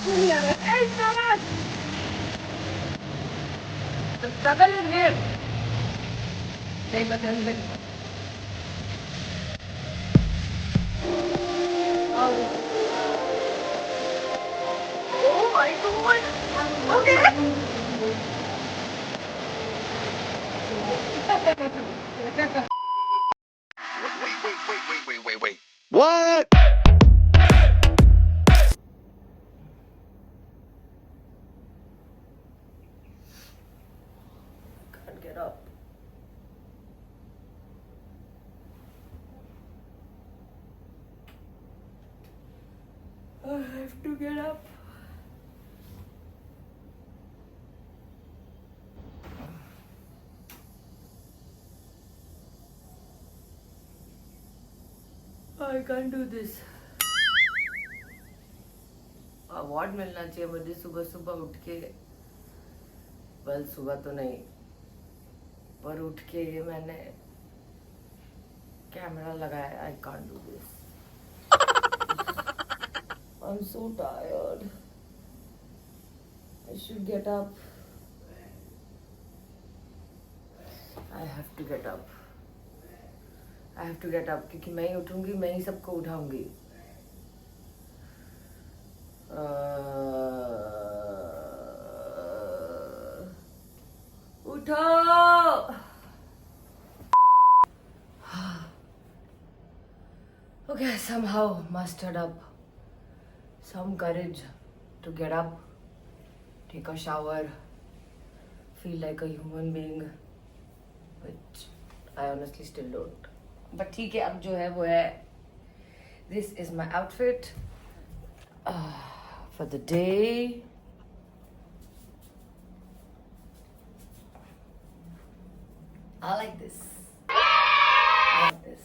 नहीं आ रहा है। Struggle is real. नहीं बदल Oh my God. Okay. Wait. What? Can't get up. I have to get up. I can't do this. Award मिलना चाहिए मुझे सुबह सुबह उठ के। वेल सुबह तो नहीं, पर उठ के ये मैंने कैमरा लगाया। I can't do this. I am so tired. I should get up. I have to get up. I have to get up क्योंकि मैं ही उठूंगी, मैं ही सबको उठाऊंगी। उठो। Okay, somehow mustered up some courage to get up, take a shower, feel like a human being, which I honestly still don't. But ठीक है, अब जो है वो है, this is my outfit for the day. I like this. I like this.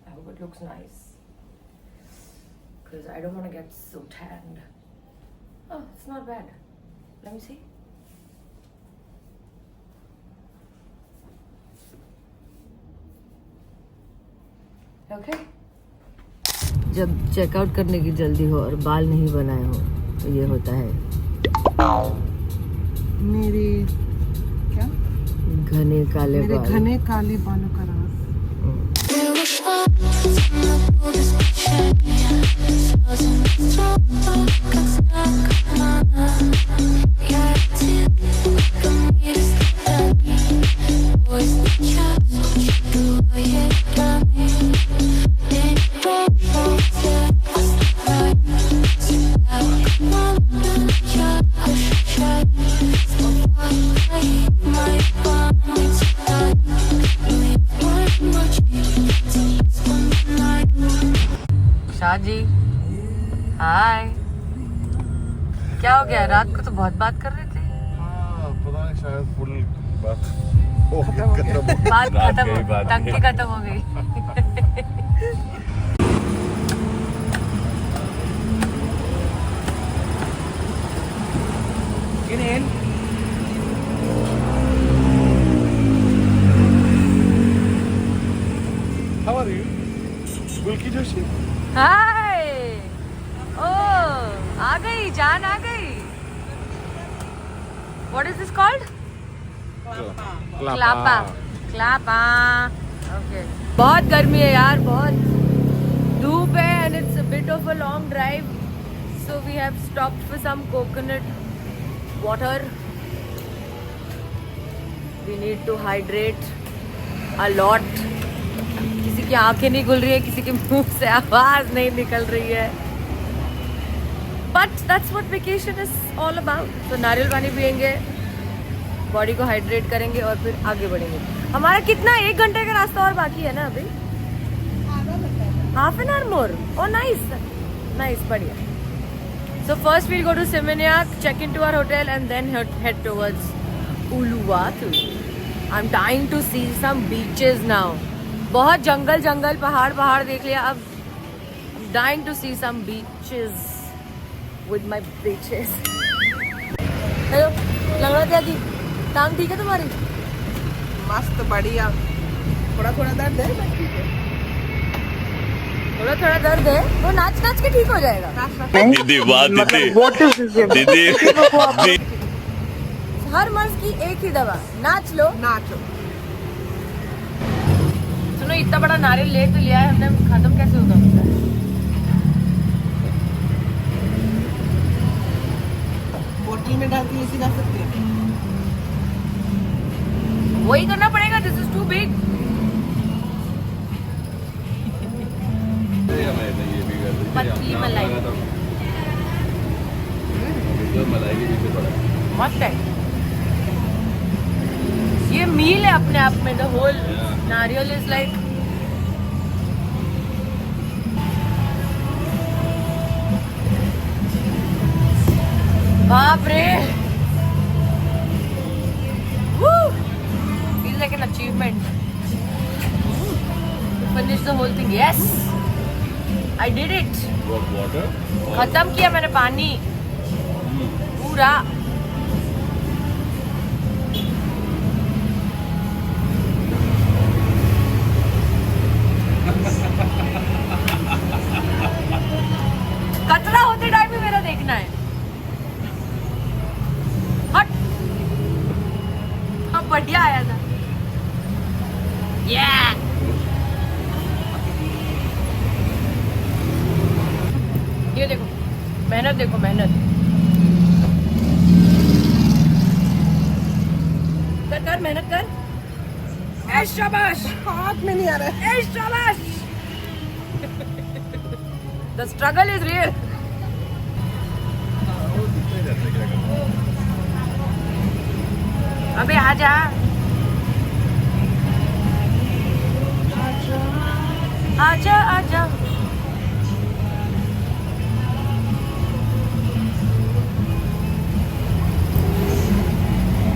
I hope it looks nice. Because I don't want to get so tanned. Oh, it's not bad. Let me see. Okay. जब checkout करने की जल्दी हो और बाल नहीं बनाए हो तो ये होता है। मेरे क्या घने काले मेरे बाल। घने काले बालों का राज। शाह जी, हाय। क्या हो गया? रात को तो बहुत बात कर रहे थे। पता नहीं, शायद फुल बात बात खत्म हो, टंकी खत्म हो गई। How are you? गुलकी जोशी? हाय। ओ, आ गई जान, आ गई। What is this called? क्लापा। क्लापा। Okay. बहुत गर्मी है यार, बहुत धूप है and it's a bit of a long drive. So we have stopped for some coconut water. We need to hydrate a lot. किसी की आंखें नहीं खुल रही है, किसी के मुंह से आवाज नहीं निकल रही है। But that's what vacation is all about. तो नारियल पानी पियेंगे, बॉडी को हाइड्रेट करेंगे और फिर आगे बढ़ेंगे। हमारा कितना 1 घंटे का रास्ता और बाकी है ना अभी? Half an hour more. Oh nice nice, बढ़िया। So first we'll go to Seminyak, check into our hotel and then head towards Uluwatu. I'm dying to see some beaches now. बहुत जंगल जंगल पहाड़ पहाड़ देख लिया, अब I'm dying to see some beaches with my bitches. Hello, लंगड़ा त्यागी, टांग ठीक है तुम्हारी? मस्त बढ़िया। थोड़ा थोड़ा दर्द है, बस ठीक है। थोड़ा थोड़ा दर्द है, वो नाच नाच के ठीक हो जाएगा। दीदी वाह दीदी दीदी हर मर्ज की एक ही दवा, नाच लो। नाचो। सुनो, इतना बड़ा नारियल ले तो लिया है हमने, खत्म कैसे होगा? बोतल में डाल के ऐसे ला सकते हैं। वही करना पड़ेगा, दिस इज टू बिग। पतली मलाई मस्त है। ये मील है अपने आप में, द होल नारियल इज लाइक बाप रे, feels like an achievement. Finish the whole thing. Yes, I did it. Water खत्म किया मैंने पानी पूरा। कचरा होते टाइम भी मेरा देखना है। हट, हाँ बढ़िया आया था। ये देखो मेहनत, देखो मेहनत। कर कर मेहनत कर। ए शाबाश, हाथ में नहीं आ रहा है। ए शाबाश। The struggle is real. अबे आजा, आजा आजा।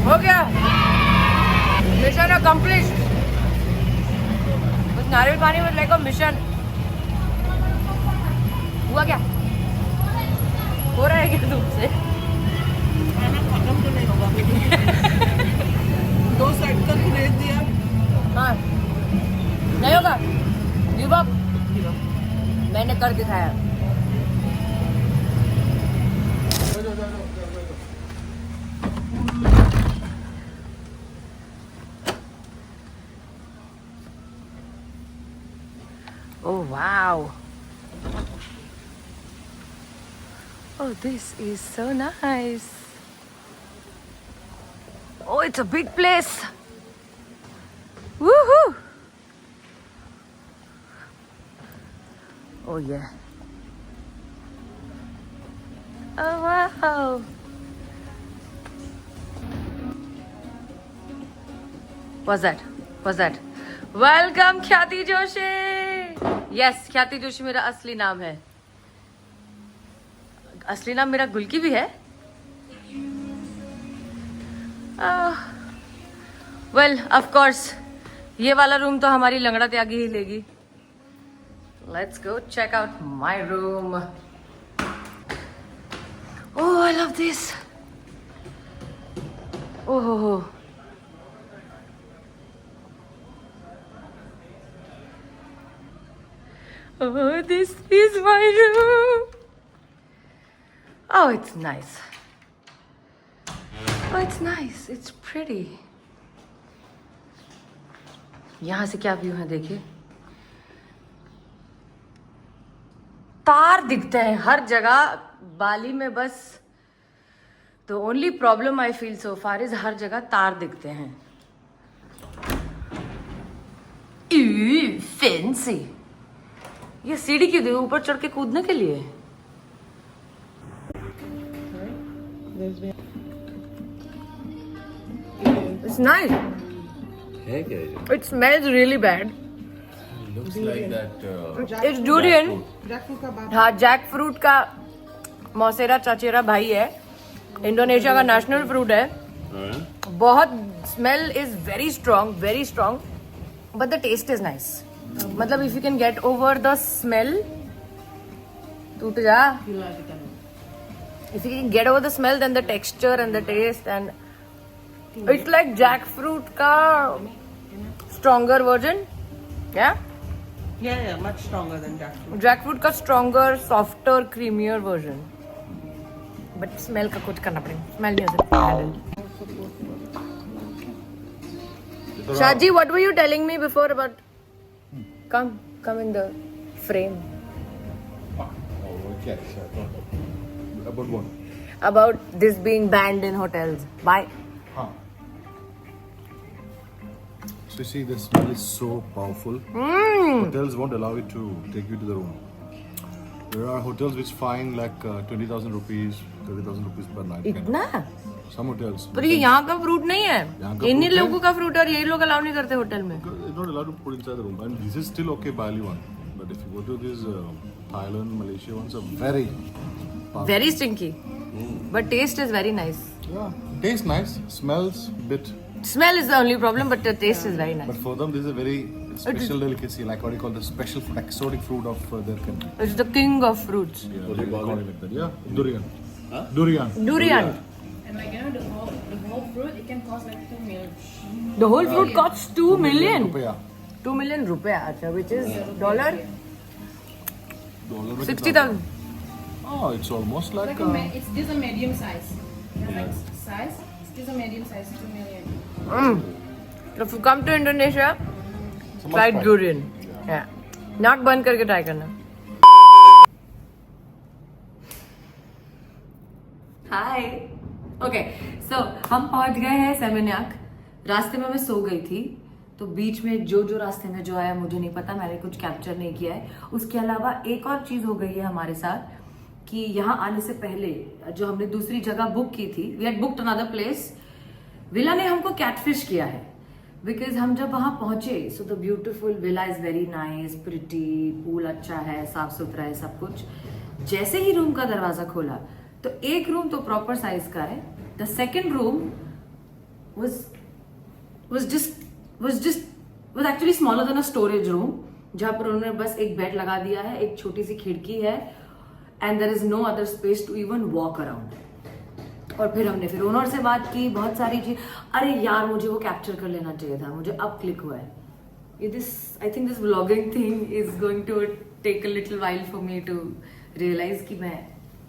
हो गया, मिशन अकम्प्लिश्ड। उस नारियल पानी में लाइक अ मिशन। हुआ क्या? हो रहा है क्या तुमसे? खाना खत्म तो नहीं होगा। 2 साइड का भेज दिया। हाँ, नहीं होगा। Give up. मैंने कर दिखाया। Oh wow. Oh, this is so nice. Oh, it's a big place. Woohoo! Oh yeah. Oh wow. What's that? What's that? Welcome ख्याति जोशी. Yes, ख्याति जोशी मेरा असली नाम है। असली नाम मेरा गुल्की भी है। वेल ऑफ कोर्स ये वाला रूम तो हमारी लंगड़ा त्यागी ही लेगी। Let's go check out my room. Oh I love this. Oh oh, this is my room. Oh, it's nice. Oh, it's nice. It's pretty. यहाँ से क्या व्यू है देखिए। तार दिखते हैं हर जगह बाली में। बस the only problem I feel so far is हर जगह तार दिखते हैं। फैंसी। ये सीढ़ी क्यों दी? ऊपर चढ़ के कूदने के लिए। It's nice. है क्या ये? It smells really bad. Looks like that. It's durian. Jackfruit का बाप। हाँ, जैक फ्रूट का मौसेरा चाचेरा भाई है। इंडोनेशिया का नेशनल फ्रूट है। बहुत smell is very strong but the taste is nice. मतलब if you can get over the smell, टूट जा। If you can get over the smell then the texture and the taste and it's like jackfruit का stronger version. क्या Yeah, much stronger than jackfruit. Jackfruit का stronger softer creamier version but smell का कुछ करना पड़ेगा smell नहीं हो सकता Shaji what were you telling me before about come in the frame Okay, sure. About what? About this being banned in hotels by Huh. So you see, the smell is so powerful. Hotels won't allow you to take you to the room. There are hotels which fine like 20,000 rupees, 30,000 rupees per night. इतना Some hotels. पर ये यहाँ का fruit नहीं है यहाँ का इन्हीं fruit है। लोगों का फ्रूट है और यही लोग अलाउ नहीं करते होटल में It's not allowed to put inside the room. And this is still okay, Bali one. But if you go to these Thailand, Malaysia ones are very powerful. Very stinky but taste is very nice Yeah, tastes nice, smells bit. Smell is the only problem but the taste is very But nice for them, this is a very special delicacy, like what you call the special fruit, exotic fruit of their country. It's the king of fruits Yeah, they call it like that. Yeah, durian. Durian. Durian. And like, you know, the whole fruit, it can cost like 2 million. The whole fruit costs 2 million. Rupiah. 2 million rupiah, acha, which is dollar Dollar में 60,000. कितना? Oh, it's almost like. It's this a medium size. Like size, it's this a medium size, 2 million. If you come to Indonesia, try durian. Yeah. नाक बंद करके try करना. Hi. Okay, so हम पहुंच गए हैं सेमिन्याक. रास्ते में मैं सो गई थी तो बीच में जो रास्ते में जो आया मुझे नहीं पता मैंने कुछ कैप्चर नहीं किया है. उसके अलावा एक और चीज हो गई है हमारे साथ कि यहाँ आने से पहले जो हमने दूसरी जगह बुक की थी we had booked another place villa ने हमको कैटफिश किया है बिकॉज हम जब वहां पहुंचे so the beautiful villa is very nice pretty pool अच्छा है साफ सुथरा है सब कुछ. जैसे ही रूम का दरवाजा खोला तो एक रूम तो प्रॉपर साइज का है the second room was actually smaller than a storage room जहां पर उन्होंने बस एक बेड लगा दिया है एक छोटी सी खिड़की है and there is no other space to even walk around. और फिर हमने फिर ओनर से बात की बहुत सारी चीज अरे यार मुझे वो कैप्चर कर लेना चाहिए था मुझे अब क्लिक हुआ है. I think this vlogging thing is going to take a little while for me to realize कि मैं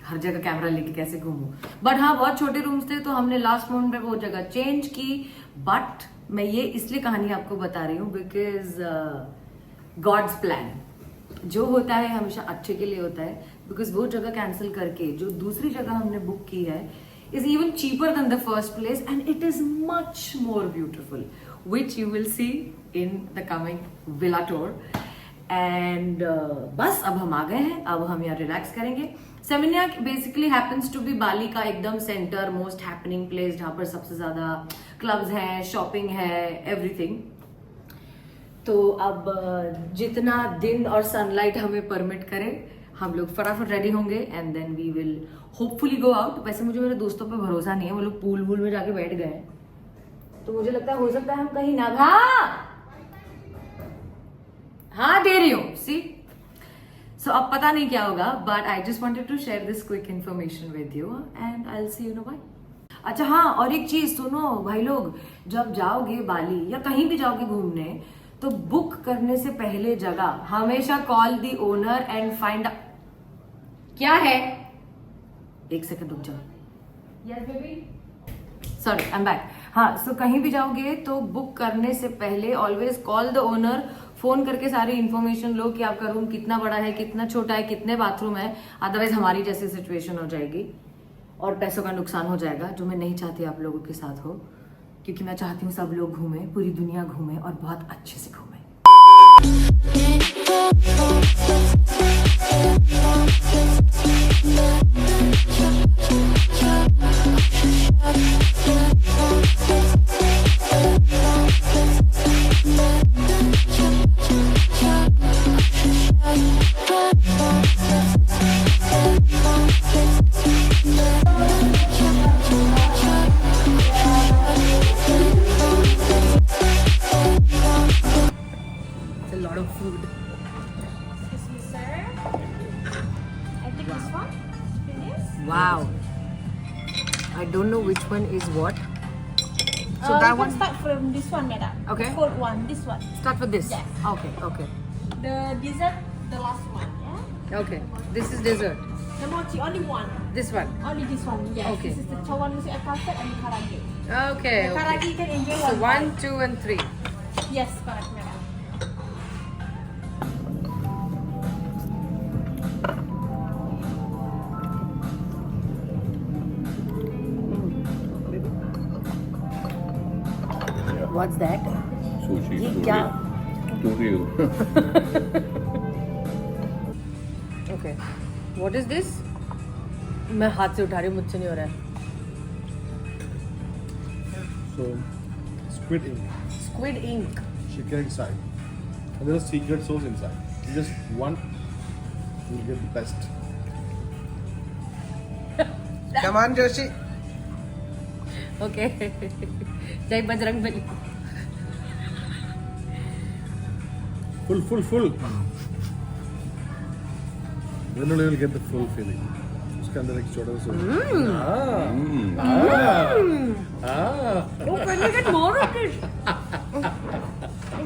हर जगह कैमरा लेके कैसे घूमूं. बट हाँ बहुत छोटे रूम्स थे तो हमने लास्ट मोमेंट पे वो जगह चेंज की. बट मैं ये इसलिए कहानी आपको बता रही हूँ बिकॉज गॉड्स प्लान जो होता है हमेशा अच्छे के लिए होता है. बिकॉज वो जगह कैंसिल करके जो दूसरी जगह हमने बुक की है is even cheaper than the first place and it is much more beautiful which you will see in the coming villa tour. And बस अब हम आ गए हैं अब हम यहाँ रिलैक्स करेंगे. Seminyak basically happens to be Bali का एकदम सेंटर मोस्ट हैपनिंग प्लेस जहां पर सबसे ज्यादा क्लब्स हैं शॉपिंग है एवरीथिंग. तो अब जितना दिन और सनलाइट हमें परमिट करे हम लोग फटाफट रेडी होंगे and then we will hopefully go out. वैसे मुझे मेरे दोस्तों पे भरोसा नहीं है वो लोग पूल वूल में जाके बैठ गए तो मुझे लगता है हो सकता है हम कहीं ना हाँ दे रही हूँ सी. सो अब पता नहीं क्या होगा but I just wanted to share this quick information with you and I will see you no bye. अच्छा हाँ और एक चीज सुनो भाई लोग जब जाओगे बाली या कहीं भी जाओगे घूमने तो बुक करने से पहले जगह हमेशा call the owner and find क्या है. एक सेकंड रुक जाओ. Yes baby sorry I am back. हाँ सो कहीं भी जाओगे तो बुक करने से पहले always call the owner. Phone करके सारी इन्फॉर्मेशन लो कि आपका रूम कितना बड़ा है कितना छोटा है कितने बाथरूम है. अदरवाइज हमारी जैसी सिचुएशन हो जाएगी और पैसों का नुकसान हो जाएगा जो मैं नहीं चाहती आप लोगों के साथ हो क्योंकि मैं चाहती हूँ सब लोग घूमें पूरी दुनिया घूमें और बहुत अच्छे से घूमें. Wow. I don't know which one is what. So that you one. can start from this one, madam. Okay. Fourth one, this one. Start with this. Yes. Okay. Okay. The dessert, the last one, yeah? Okay. This is dessert. The mochi, only one. This one. Only this one, yes. Okay. This is the chawanmushi and custard and karage. Okay. The karage you can enjoy So one 1, 2, and 3. bite. Yes, correct, madam. What's that? Sushi. ये to क्या? real. To real. Okay. What is this? मैं हाथ से उठा रही हूँ, मुझसे नहीं हो रहा है. So, squid ink, Squid ink. chicken inside. And there's a secret sauce inside. You just one, you'll get the best. Come on, Joshi. Okay. जय Bajrang Bali. Full. Then only you'll get the full feeling. उसके अंदर एक छोटा सा. Oh, can you get more of this?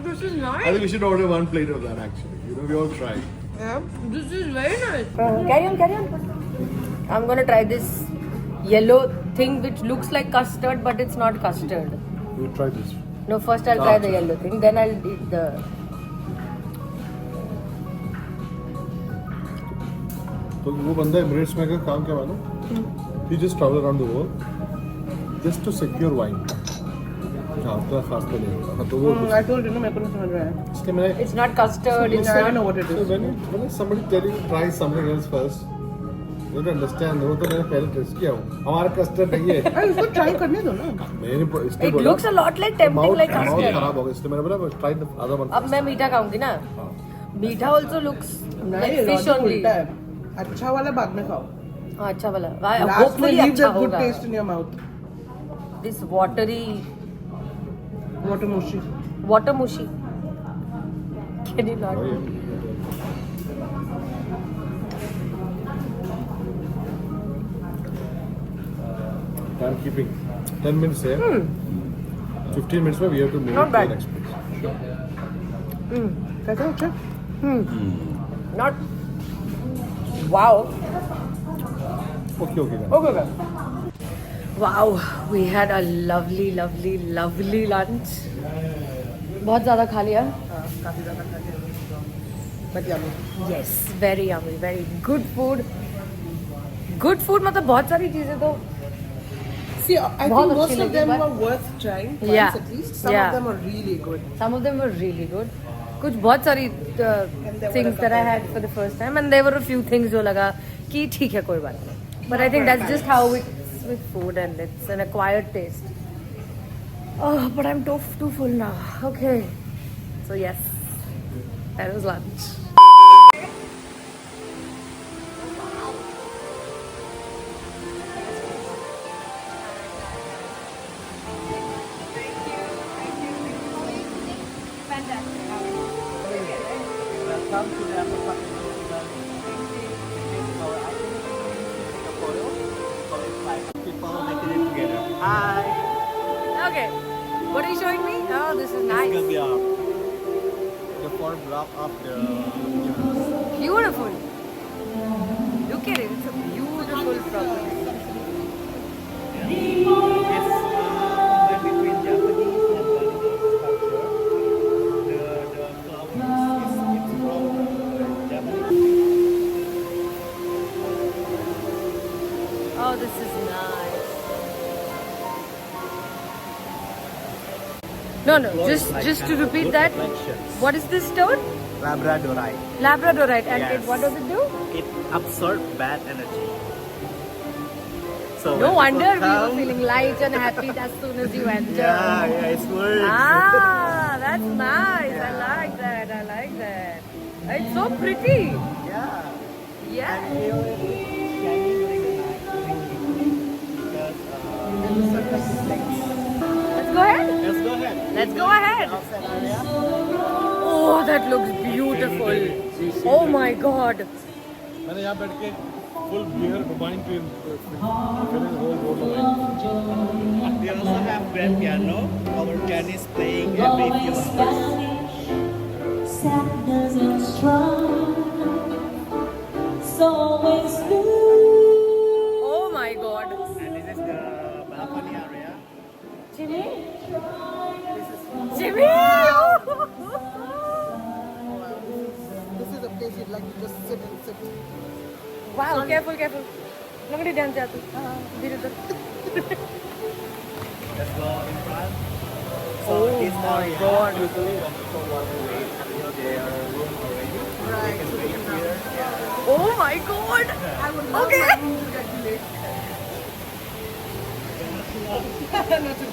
This is I nice. think we should order one plate of that actually. You know, we all try. This is very nice. Carry on. I'm gonna try this yellow thing which looks like custard, but it's not custard. You try this. No, first I'll try the yellow thing, then I'll eat the. तो वो बंदा Emirates में का काम क्या मालूम? He just travel around the world just to secure wine. हाँ, उतना खास तो नहीं होगा. हाँ, तो वो I told you, no, मेरे को नहीं समझ रहा है. इसके मैंने It's not custard. It's I don't know not. what it So is. when somebody tell you try something else first, you don't understand. वो तो मैंने पहले टेस्ट किया हूँ. हमारा कस्टर्ड नहीं है. अरे इसको ट्राई करने दो ना. मैंने इसने It बोला. looks a lot like tempting like mouth custard. खराब हो गया. इसलिए मैंने बोला try the other one. अब मैं मीठा खाऊंगी ना. मीठा also looks like नहीं, fish लॉजिक only. उल्टा है. अच्छा वाला बाद में खाओ. हाँ, अच्छा वाला. Last में Hopefully leave अच्छा the good होगा. taste in your mouth. This watery Water mochi. water mushi. Can you not? Oh, yeah. Time keeping 10 minutes here. 15 minutes में we have to move Not to bad. the next place. कैसा है अच्छा? Not. Wow. Okay. Okay. Wow, we had a lovely lunch. बहुत ज़्यादा खा लिया. काफी ज़्यादा खा लिया. But yummy. Yes, very yummy, very good food. Good food मतलब बहुत सारी चीज़ें तो. See, I बहुत think most अच्छी of लगी, them but- were worth trying once Yeah. at least. Some Yeah. of them were really good. Some of them were really good. कुछ बहुत सारी there were things a that I couple- had for the first time, and there were a few things जो लगा कि ठीक है कोई बात नहीं. But I think that's just how it's with food, and it's an acquired taste. Oh, but I'm too full now. Okay, so yes, that was lunch. Welcome to the Aquaponics Festival. Our activity is take a photo. So it's like people making it together. Hi. Okay, what are you showing me? Oh, this is It's nice. gonna be the fourth block of the universe. Beautiful. Look at it. It's a beautiful property. It's combined between Japanese and Balinese culture. The flowers is from Japanese. Oh, this is nice. No, just to repeat that. What is this stone? Labradorite. Labradorite. And Yes. what does it do? It absorbs bad energy. So No when wonder people we were come- feeling light and happy as soon as you enter. Yeah, it's works. Ah, that's nice. I like that. It's so pretty. Yeah. Yeah. And it will be shining during the night, during evening, because the surface reflects. Let's go ahead. Let's go ahead. Let's go ahead. Outside area. Oh, that looks beautiful. Oh my God. मैंने यहाँ बैठ के full beer wine to finish whole bottle of wine. We also have grand piano. Our pianist playing every few hours. sadness and strife. So always knew. Oh my god. And this is the balcony area. Jimmy? This is Jimmy! This is a place you'd like to just sit and sit. Wow, careful, careful. Nobody dance there too. Dhire dhire. let's go in front. So Oh this my area God. usually when people want to wait until their room already. Right. They can wait here. Yeah. Oh my god. I would love Okay. my room to get delayed. Not to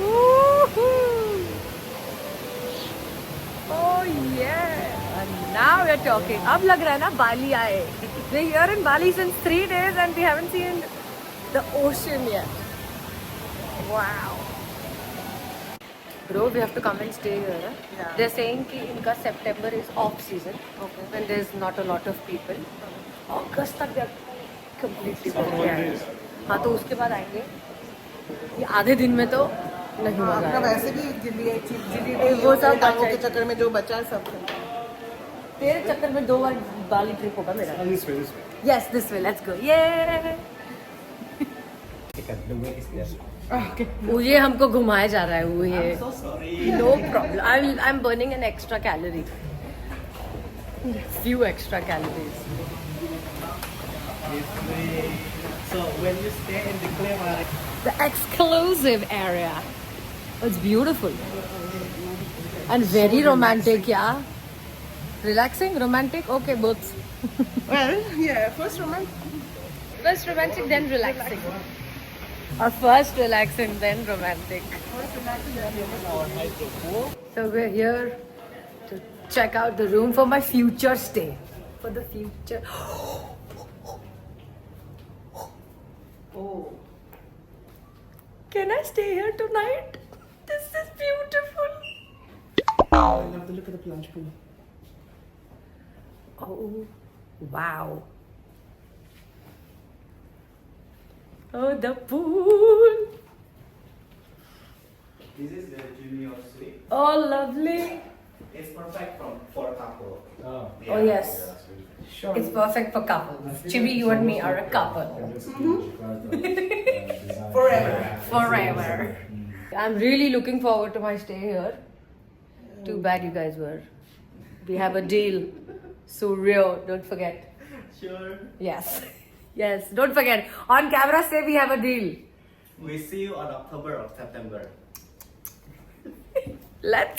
Woohoo. Oh yeah. And now we're talking. अब लग रहा है ना बाली आए. We're here in Bali since 3 days and we haven't seen the ocean yet. Wow. Bro, we have to come and stay here. Huh? Yeah. They're saying कि इनका September is off season. Okay. When there's not a lot of people. August तक they're completely booked. हाँ तो उसके बाद आएंगे. ये आधे दिन में तो नहीं हाँ, होगा. अपना वैसे भी जिली वो सब टांगों बचा के है। चक्कर में जो बचा है सब तेरे चक्कर में 2 बार बाली ट्रिप होगा मेरा. This way, this way. Yes, this way. Let's go. Yeah. The way is there. वो ये हमको घुमाया जा रहा है वो ये. So sorry. No problem. I'm burning an extra calorie. Few extra calories. This way. So when you stay in the clay area, The exclusive area. It's beautiful. And very romantic, yeah. Relaxing, romantic, okay, both. Well, yeah, first romantic. First romantic, then relaxing. Or first relaxing, then romantic. So we're here to check out the room for my future stay. For the future. Oh. Can I stay here tonight? This is beautiful. I love the look of the plunge pool. Oh, wow. Oh, the pool. this is the junior suite. Oh, lovely. It's perfect for couple. Oh, yes. It's perfect for couples. Chibi, you and me are a couple. Forever. Forever. I'm really looking forward to my stay here. Too bad you guys were. We have a deal. So Rio, don't forget. Sure. Yes. Yes, don't forget. On camera, say we have a deal. We see you on October or September. Let's